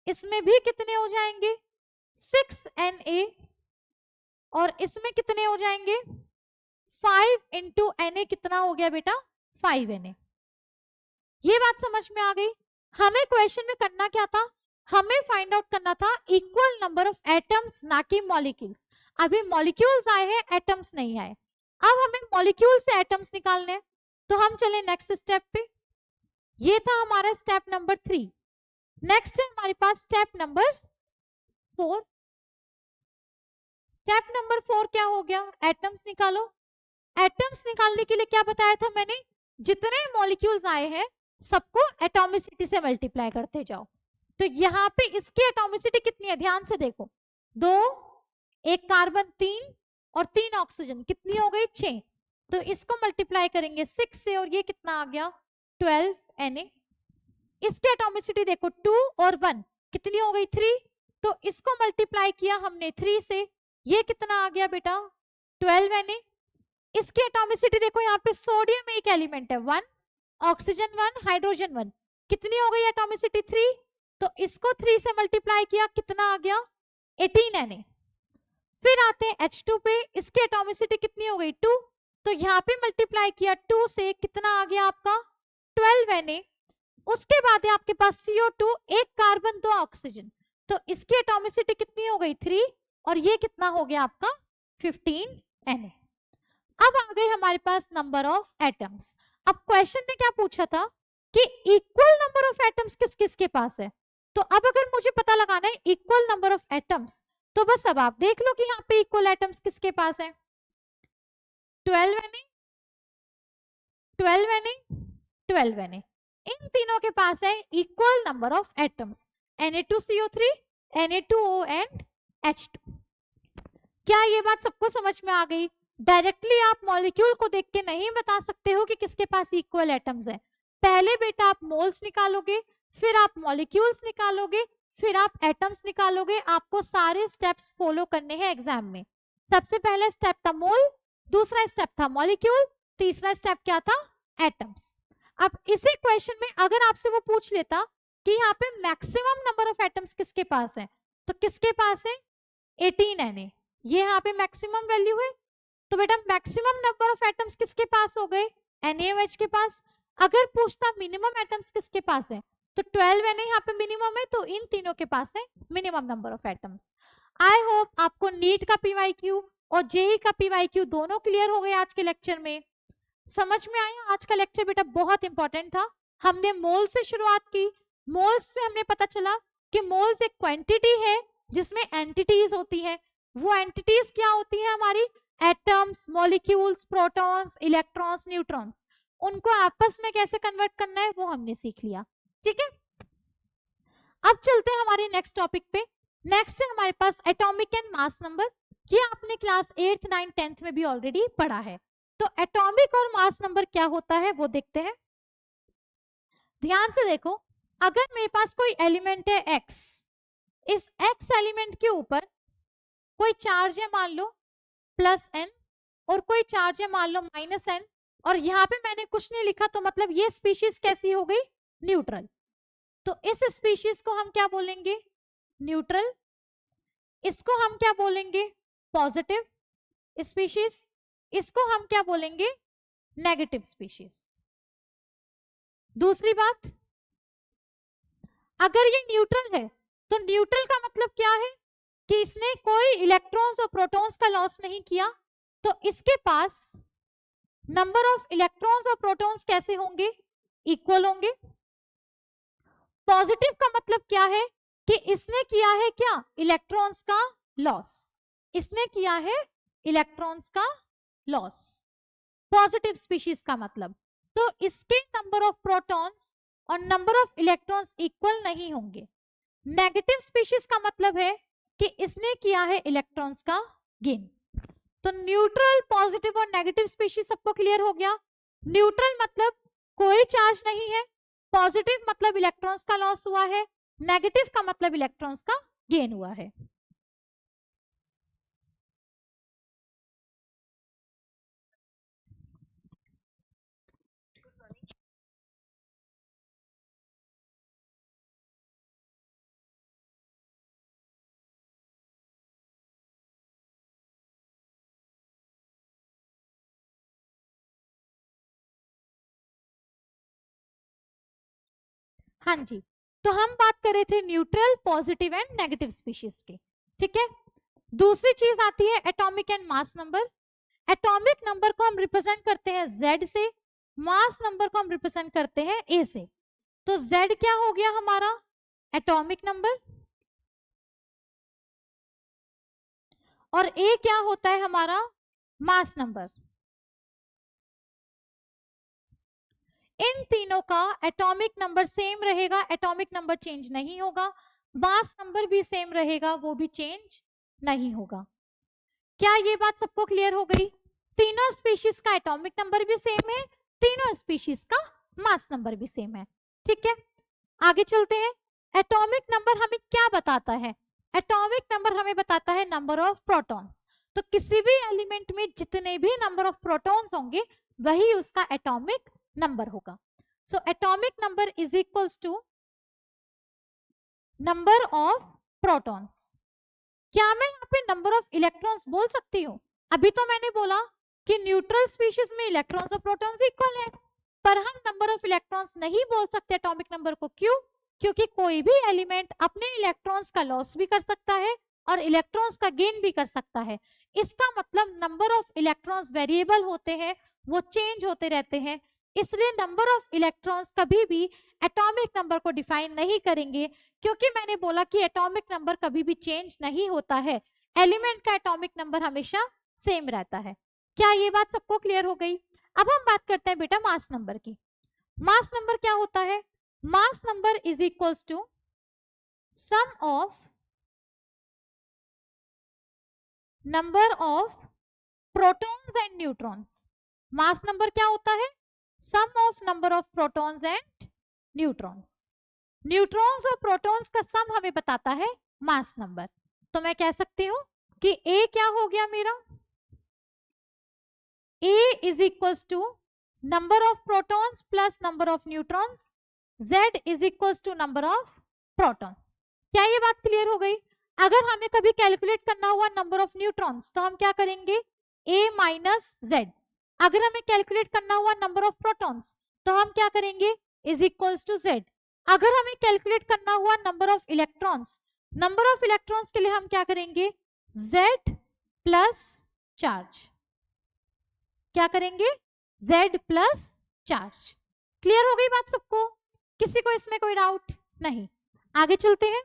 इसमें भी कितने हो जाएंगे 6 Na, और इसमें कितने हो जाएंगे 5 × Na, कितना हो गया बेटा 5 Na। ये बात समझ में आ गई। हमें क्वेश्चन में करना क्या था, हमें फाइंड आउट करना था इक्वल नंबर ऑफ एटम्स, ना कि मॉलिक्यूल्स। अभी मॉलिक्यूल्स आए हैं, एटम्स नहीं आए, अब हमें मॉलिक्यूल से एटम्स निकालने हैं, तो हम चले नेक्स्ट स्टेप पे। ये था हमारा स्टेप नंबर 3। नेक्स्ट है हमारे पास स्टेप नंबर 4। स्टेप नंबर 4 क्या हो गया, एटम्स निकालो। एटम्स निकालने के लिए क्या बताया था मैंने, जितने मॉलिक्यूल्स आए हैं सबको एटॉमिसिटी से मल्टीप्लाई करते जाओ। तो यहाँ पे इसकी एटॉमिसिटी कितनी है, ध्यान से देखो, 2, 1 कार्बन 3 और 3 ऑक्सीजन, कितनी हो गई 6, तो इसको मल्टीप्लाई करेंगे 6 से, और ये कितना आ गया 12 Na। इसकी एटॉमिसिटी देखो 2 और 1 कितनी हो गई 3, तो इसको मल्टीप्लाई किया हमने 3 से, ये कितना आ गया बेटा 12 Na। इसकी एटॉमिसिटी देखो, यहाँ पे सोडियम एक एलिमेंट है 1, ऑक्सीजन 1, हाइड्रोजन 1, कितनी हो गई एटॉमिसिटी 3, तो इसको 3 से मल्टीप्लाई किया, कितना आ गया 18 Na। फिर आते हैं H2 पे, इसकी एटॉमिसिटी कितनी हो गई 2, तो यहाँ पे मल्टीप्लाई किया 2 से, कितना आ गया आपका 12 Na। उसके बाद है आपके पास CO2, एक कार्बन 2 ऑक्सीजन, तो इसकी एटॉमिसिटी कितनी हो गई 3, और ये कितना हो गया आपका 15 Na। अब आ गए हमारे पास नंबर ऑफ एटम्स। अब क्वेश्चन ने क्या पूछा था कि इक्वल नंबर ऑफ एटम्स किस किस के पास है। तो अब अगर मुझे पता लगाना है इक्वल नंबर ऑफ एटम्स, तो बस अब आप देख लो कि यहाँ पे इक्वल एटम्स किसके पास है। 12 Na, 12 Na, 12 Na, इन तीनों के पास है equal number of atoms, Na2CO3, Na2O and H2। क्या ये बात सबको समझ में आ गई? डायरेक्टली आप मॉलिक्यूल को देख के नहीं बता सकते हो कि किसके पास इक्वल एटम्स है। पहले बेटा आप मोल्स निकालोगे, फिर आप मॉलिक्यूल्स निकालोगे, फिर आप एटम्स निकालोगे। आपको सारे स्टेप्स फॉलो करने हैं एग्जाम में। सबसे पहले स्टेप था मोल, दूसरा स्टेप था मॉलिक्यूल, तीसरा स्टेप क्या था एटम्स। अब इसी क्वेश्चन में अगर आपसे वो पूछ लेता कि यहाँ पे मैक्सिमम नंबर ऑफ एटम्स किसके पास है, तो किसके पास है 18 Na, ये यहाँ पे मैक्सिमम वैल्यू है। तो बेटा मैक्सिमम नंबर ऑफ एटम्स किसके पास हो गए NaOH के पास। अगर पूछता मिनिमम एटम्स किसके पास है, तो 12 Na यहाँ पे मिनिमम है, तो इन तीनों के पास है minimum number of atoms. I hope आपको नीट का PYQ और जेई का PYQ दोनों क्लियर हो गए आज के लेक्चर में। समझ में आया? आज का लेक्चर बेटा बहुत इंपॉर्टेंट था। हमने मोल से शुरुआत की। मोल्स में हमने पता चला कि मोल्स एक क्वांटिटी है जिसमें एंटिटीज होती है। वो एंटिटीज क्या होती है हमारी atoms, molecules, protons, electrons, neutrons. उनको आपस में कैसे कन्वर्ट करना है वो हमने सीख लिया। ठीक है, अब चलते हैं हमारे नेक्स्ट टॉपिक पे। नेक्स्ट है हमारे पास एटॉमिक एंड मास नंबर। ये आपने क्लास 8th 9th 10th में भी ऑलरेडी पढ़ा है। तो एटॉमिक और मास नंबर क्या होता है वो देखते हैं। ध्यान से देखो, अगर मेरे पास कोई एलिमेंट है x, इस x एलिमेंट के ऊपर कोई चार्ज है मान लो +n, और कोई चार्ज है मान लो -n, और यहाँ पे मैंने कुछ नहीं लिखा, तो मतलब ये स्पीशीज कैसी हो गई न्यूट्रल। तो इस स्पीशीज को हम क्या बोलेंगे न्यूट्रल। इसको हम क्या बोलेंगे पॉजिटिव स्पीशीज। इसको हम क्या बोलेंगे नेगेटिव स्पीशीज। दूसरी बात, अगर ये न्यूट्रल है तो न्यूट्रल का मतलब क्या है कि इसने कोई इलेक्ट्रॉन्स और प्रोटॉन्स का लॉस नहीं किया, तो इसके पास नंबर ऑफ इलेक्ट्रॉन्स और प्रोटॉन्स कैसे होंगे इक्वल होंगे। पॉजिटिव का मतलब क्या है कि इसने किया है क्या इलेक्ट्रॉन्स का लॉस, इसने किया है इलेक्ट्रॉन्स का लॉस, पॉजिटिव स्पीशीज का मतलब। तो इसके नंबर ऑफ प्रोटॉन्स और नंबर ऑफ इलेक्ट्रॉन्स इक्वल नहीं होंगे। नेगेटिव स्पीशीज का मतलब है कि इसने किया है इलेक्ट्रॉन्स का गेन। तो न्यूट्रल, पॉजिटिव और नेगेटिव स्पीशीज सबको क्लियर हो गया। न्यूट्रल मतलब कोई चार्ज नहीं है, पॉजिटिव मतलब इलेक्ट्रॉन्स का लॉस हुआ है, नेगेटिव का मतलब इलेक्ट्रॉन्स का गेन हुआ है। हाँ जी, तो हम बात कर रहे थे neutral, positive and negative species के। ठीक है, दूसरी चीज आती है atomic and mass number. Atomic number को हम रिप्रेजेंट करते हैं Z से, मास नंबर को हम रिप्रेजेंट करते हैं A से। तो Z क्या हो गया हमारा एटॉमिक नंबर, और A क्या होता है हमारा मास नंबर। इन तीनों का एटॉमिक नंबर सेम रहेगा, एटॉमिक नंबर चेंज नहीं होगा, मास नंबर भी सेम रहेगा, वो भी चेंज नहीं होगा। क्या ये बात सबको क्लियर हो गई? तीनों स्पीशीज का एटॉमिक नंबर भी सेम है, तीनों स्पीशीज का मास नंबर भी सेम है। ठीक है, आगे चलते हैं। एटॉमिक नंबर हमें क्या बताता है? एटॉमिक नंबर हमें बताता है नंबर ऑफ प्रोटॉन्स। तो किसी भी एलिमेंट में जितने भी नंबर ऑफ प्रोटॉन्स होंगे वही उसका एटॉमिक नंबर होगा। So atomic number is equals to number of protons. क्या मैं यहाँ पे नंबर ऑफ इलेक्ट्रॉन्स बोल सकती हूँ? अभी तो मैंने बोला कि न्यूट्रल स्पीशीज में इलेक्ट्रॉन्स और प्रोटॉन्स इक्वल है, पर हम नंबर ऑफ इलेक्ट्रॉन्स नहीं बोल सकते एटॉमिक नंबर को। क्यों? क्योंकि कोई भी एलिमेंट अपने इलेक्ट्रॉन्स का लॉस भी कर सकता है और इलेक्ट्रॉन्स का गेन भी कर सकता है। इसका मतलब नंबर ऑफ इलेक्ट्रॉन्स वेरिएबल होते हैं, वो चेंज होते रहते हैं, इसलिए नंबर ऑफ इलेक्ट्रॉन्स कभी भी एटॉमिक नंबर को डिफाइन नहीं करेंगे, क्योंकि मैंने बोला कि एटॉमिक नंबर कभी भी चेंज नहीं होता है, एलिमेंट का एटॉमिक नंबर हमेशा सेम रहता है। क्या ये बात सबको क्लियर हो गई? अब हम बात करते हैं बेटा मास नंबर की। मास नंबर क्या होता है? Mass number is equals to sum of number of protons and neutrons. Mass number क्या होता है? Sum of number of protons and neutrons. Neutrons और प्रोटॉन्स का सम हमें बताता है मास नंबर। तो मैं कह सकती हूं कि A क्या हो गया मेरा? A is equals to number of protons plus number of neutrons. Z is equals to number of protons. क्या ये बात क्लियर हो गई? अगर हमें कभी कैलकुलेट करना हुआ नंबर ऑफ न्यूट्रॉन्स तो हम क्या करेंगे? A minus Z। अगर हमें कैलकुलेट करना हुआ नंबर ऑफ प्रोटॉन्स तो हम क्या करेंगे? Is equals to Z। अगर हमें कैलकुलेट करना हुआ number of electrons, number of electrons के लिए हम क्या करेंगे? Z plus charge. क्या करेंगे? Z plus charge. क्लियर हो गई बात सबको? किसी को इसमें कोई डाउट नहीं? आगे चलते हैं।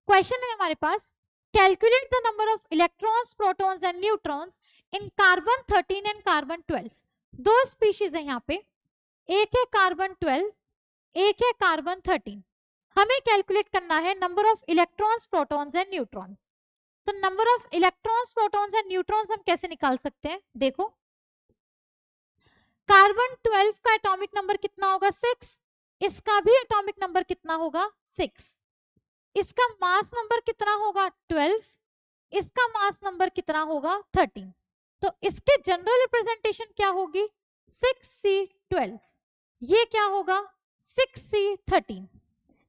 क्वेश्चन है हमारे पास, calculate the number of electrons, protons and neutrons in carbon 13 and carbon 12। दो स्पीशीज है यहाँ पे, एक है कार्बन 12, एक है कार्बन 13। हमें कैलकुलेट करना है number of electrons, protons and neutrons. तो number of electrons, protons and neutrons हम कैसे निकाल सकते हैं? देखो, कार्बन 12 का एटॉमिक नंबर कितना होगा? 6। इसका भी एटॉमिक नंबर कितना होगा? 6। इसका मास नंबर कितना होगा? 12। इसका मास नंबर कितना होगा? 13। तो इसके जनरल रिप्रेजेंटेशन क्या होगी? 6C12। ये क्या होगा? 6C13।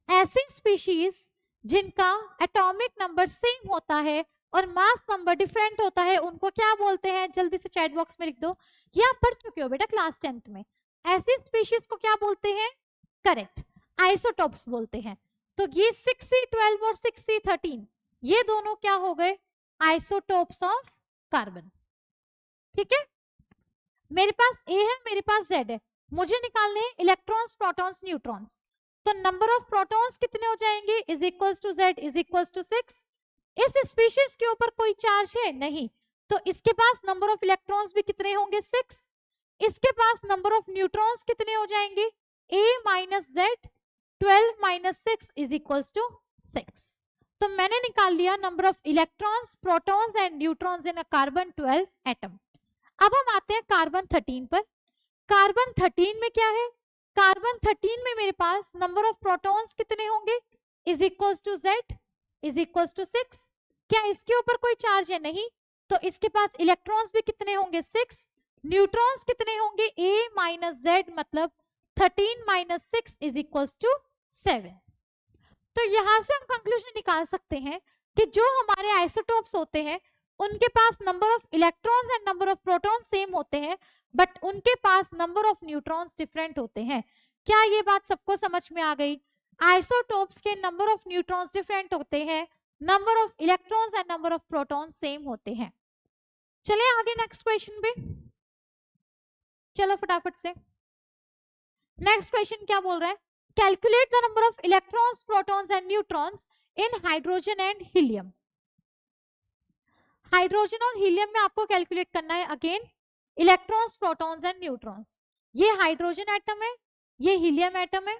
ऐसी स्पीशीज जिनका एटॉमिक नंबर सेम होता है और मास नंबर डिफरेंट होता है उनको क्या बोलते हैं? जल्दी से चैट बॉक्स में लिख दो। ये आप पढ़ चुके हो बेटा क्लास 10th में। ऐसी स्पीशीज को क्या बोलते हैं? करेक्ट, आइसोटोप्स बोलते हैं। तो ये 6C12 और 6C13 ये दोनों क्या हो गए? Isotopes of carbon. ठीक है, मेरे पास A है, मेरे पास Z है, मुझे निकालने हैं इलेक्ट्रॉन्स, प्रोटॉन्स, न्यूट्रॉन्स। तो नंबर ऑफ प्रोटॉन्स कितने हो जाएंगे? Is equals to Z is equals to 6। इस स्पीशीज के ऊपर कोई चार्ज है? नहीं, तो इसके पास नंबर ऑफ इलेक्ट्रॉन्स भी कितने होंगे? 6। इसके पास नंबर ऑफ न्यूट्रॉन्स कितने हो जाएंगे? A minus Z, 12 minus 6 is equals to 6। तो मैंने निकाल लिया number of electrons, protons and neutrons in a carbon 12 atom. अब हम आते हैं कार्बन 13 पर। कार्बन 13 में क्या है? कार्बन 13 में मेरे पास नंबर ऑफ प्रोटॉन्स कितने होंगे? Is equals to Z is equals to 6। क्या इसके ऊपर कोई चार्ज है? नहीं, तो इसके पास इलेक्ट्रॉन्स भी कितने होंगे? 6। न्यूट्रॉन्स कितने होंगे? A माइनस Z, मतलब 13 माइनस 6 इज इक्वल्स टू 7। तो यहां से हम कंक्लूजन निकाल सकते हैं कि जो हमारे आइसोटोप्स होते हैं उनके पास number of electrons and number of protons same होते हैं, बट उनके पास नंबर ऑफ न्यूट्रॉन्स डिफरेंट होते हैं। क्या ये बात सबको समझ में आ गई? आइसोटोप्स के नंबर ऑफ न्यूट्रॉन्स डिफरेंट होते हैं, number of electrons and number of protons same होते हैं। चले आगे नेक्स्ट क्वेश्चन पे, चलो फटाफट से। नेक्स्ट क्वेश्चन क्या बोल रहा है? Calculate the number of electrons, protons and neutrons in hydrogen and helium. Hydrogen और हीलियम में आपको कैलकुलेट करना है again electrons, protons and neutrons. ये हाइड्रोजन एटम है, ये हीलियम एटम है।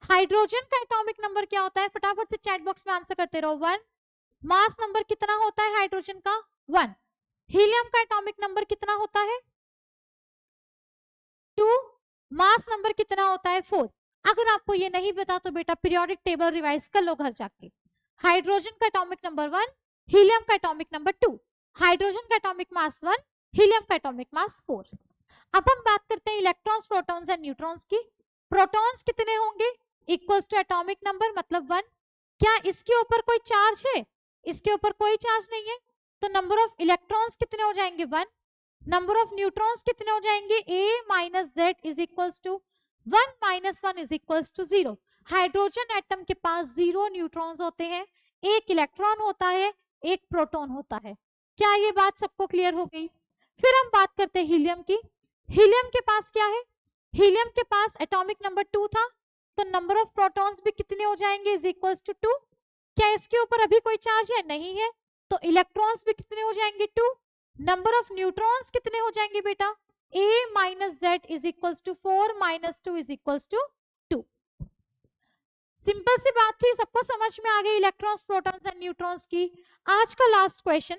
हाइड्रोजन का एटॉमिक नंबर क्या होता है? फटाफट से चैट बॉक्स में आंसर करते रहो। 1। मास नंबर कितना होता है हाइड्रोजन का? 1। हीलियम का एटॉमिक नंबर कितना होता है? 2। मास नंबर कितना होता है? 4। अगर आपको ये नहीं पता तो बेटा पीरियोडिक टेबल रिवाइज कर लो घर जाके। हाइड्रोजन का एटॉमिक नंबर 1, हीलियम का एटॉमिक नंबर 2। हाइड्रोजन का एटॉमिक मास 1, हीलियम का एटॉमिक मास 4। अब हम बात करते हैं इलेक्ट्रॉन्स, प्रोटॉन्स एंड न्यूट्रॉन्स की। प्रोटॉन्स कितने होंगे? इक्वल्स टू एटॉमिक नंबर, मतलब 1। क्या इसके ऊपर कोई चार्ज है? इसके ऊपर कोई चार्ज नहीं है, तो तो नंबर ऑफ इलेक्ट्रॉन्स कितने हो जाएंगे 1, नंबर ऑफ न्यूट्रॉन्स कितने हो जाएंगे a minus Z is equals to 1 minus 1 is equals to 0। Hydrogen atom के पास 0 न्यूट्रॉन्स होते हैं, 1 इलेक्ट्रॉन होता है, 1 प्रोटॉन होता है। क्या ये बात सबको क्लियर हो गई? फिर हम बात करते हैं हीलियम की। हीलियम के पास क्या है? हीलियम के पास एटॉमिक नंबर 2 था, तो नंबर ऑफ प्रोटॉन्स भी कितने हो जाएंगे इज इक्वल्स टू 2। क्या इसके ऊपर अभी कोई चार्ज है? नहीं है, तो इलेक्ट्रॉन्स भी कितने हो जाएंगे 2। नंबर ऑफ न्यूट्रॉन्स कितने हो जाएंगे बेटा? a minus Z is equals to 4 minus 2 is equals to 2। Simple सी बात थी, सबको समझ में आ गई इलेक्ट्रॉन्स, प्रोटॉन्स एंड न्यूट्रॉन्स की। आज का लास्ट क्वेश्चन,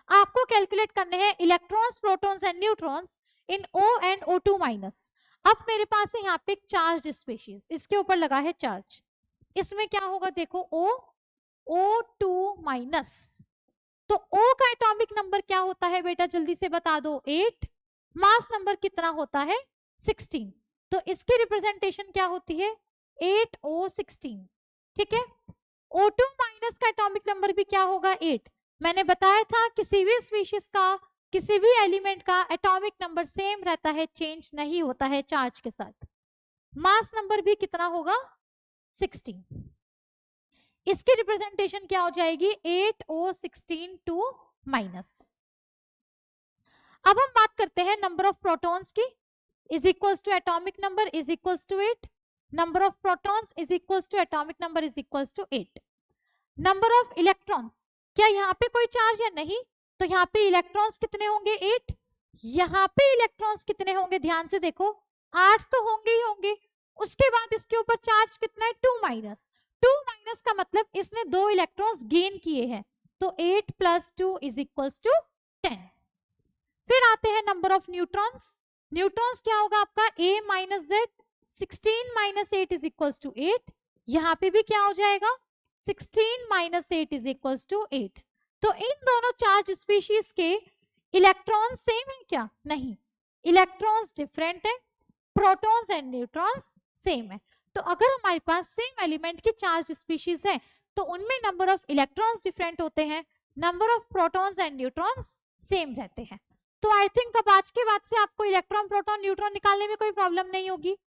आपको कैलकुलेट करने हैं electrons, protons and neutrons in O and O2 minus. अब मेरे पास है यहाँ पे एक चार्ज स्पीशीज, इसके ऊपर लगा है चार्ज, इसमें क्या होगा देखो O2 माइनस। तो O का एटॉमिक नंबर क्या होता है बेटा, जल्दी से बता दो 8, मास नंबर कितना होता है 16, तो इसकी रिप्रेजेंटेशन क्या होती है 8O16। ठीक है, O2 माइनस का एटॉमिक नंबर भी क्या होगा 8। मैंने बताया था किसी भी स्पीशीज का, किसी भी एलिमेंट का एटॉमिक नंबर सेम रहता है, चेंज नहीं होता है चार्ज के साथ। मास नंबर भी कितना होगा 16। इसकी रिप्रेजेंटेशन क्या हो जाएगी 8O16 2 माइनस। अब हम बात करते हैं नंबर ऑफ प्रोटॉन्स की, is equals to atomic number is equals to 8, number of protons is equals to atomic number is equals to 8। Number of electrons, क्या यहाँ पे कोई चार्ज है? नहीं, तो यहाँ पे इलेक्ट्रॉन्स कितने होंगे 8, यहाँ पे इलेक्ट्रॉन्स कितने होंगे, ध्यान से देखो 8 तो होंगे ही होंगे। उसके बाद इसके ऊपर चार्ज कितना है 2 माइनस, 2 माइनस का मतलब इसने 2 इलेक्ट्रॉन्स गेन किए हैं, तो 8 प्लस 2 इज इक्वल्स टू 10। फिर आते हैं नंबर ऑफ न्यूट्रॉन्स। न्यूट्रॉन्स क्या होगा आपका a minus z, 16 minus 8 is equals to 8, यहाँ पे भी क्या हो जाएगा 16 माइनस 8 इज इक्वल्स टू 8। तो इन दोनों चार्ज स्पीशीज के इलेक्ट्रॉन सेम है क्या? नहीं, इलेक्ट्रॉन्स डिफरेंट है, प्रोटॉन्स एंड न्यूट्रॉन्स सेम है। तो अगर हमारे पास सेम एलिमेंट की चार्ज स्पीशीज है तो उनमें नंबर ऑफ इलेक्ट्रॉन्स डिफरेंट होते हैं, number of protons and neutrons same रहते हैं। तो आई थिंक अब आज के बाद से आपको इलेक्ट्रॉन, प्रोटॉन, न्यूट्रॉन निकालने में कोई प्रॉब्लम नहीं होगी।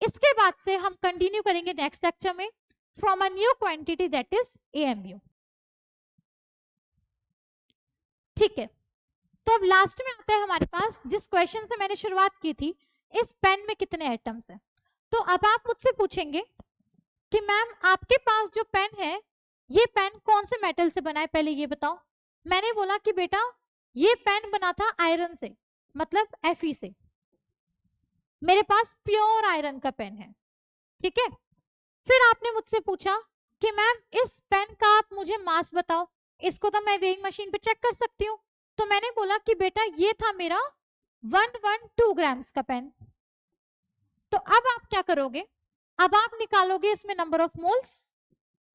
इसके बाद से हम कंटिन्यू करेंगे नेक्स्ट लेक्चर में from a new quantity that is AMU। ठीक है, तो अब लास्ट में आता है हमारे पास जिस क्वेश्चन से मैंने शुरुआत की थी, इस पेन में कितने एटम्स हैं। तो अब आप मुझसे पूछेंगे कि मैम आपके पास जो पेन है ये पेन कौन से मेटल से बना है, पहले ये बताओ। मैंने बोला कि बेटा ये पेन बना था आयरन से, मतलब Fe से, मेरे पास प्योर आयरन का पेन है। ठीक है, फिर आपने मुझसे पूछा कि मैम इस पेन का आप मुझे मास बताओ, इसको तो मैं वेइंग मशीन पे चेक कर सकती हूँ। तो मैंने बोला कि बेटा ये था मेरा 112 ग्राम्स का पेन। तो अब आप क्या करोगे, अब आप निकालोगे इसमें number of moles,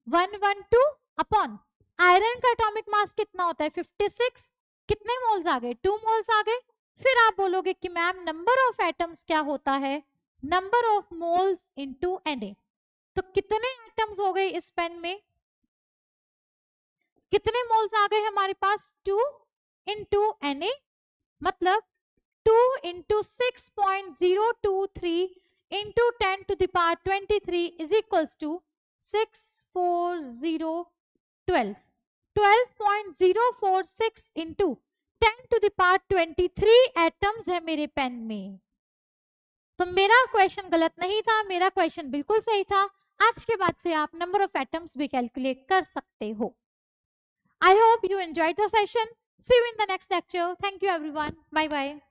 112 upon iron का एटॉमिक मास कितना होता है 56, कितने मोल्स आ गए 2 मोल्स आ गए। फिर आप बोलोगे कि मैम नंबर ऑफ एटम्स क्या होता है, number of moles into Na। तो कितने एटम्स हो गए इस पेन में, कितने मोल्स आ गए हमारे पास 2 इंटू Na, मतलब 2 into 6.023 into 10 to the power 23 is equals to 64012, 12.046 into 10 to the power 23 atoms है मेरे पेन में। तो मेरा क्वेश्चन गलत नहीं था, मेरा क्वेश्चन बिल्कुल सही था। आज के बाद से आप नंबर ऑफ एटम्स भी कैलकुलेट कर सकते हो। I hope you enjoyed the session. See you in the next lecture. Thank you everyone. Bye bye.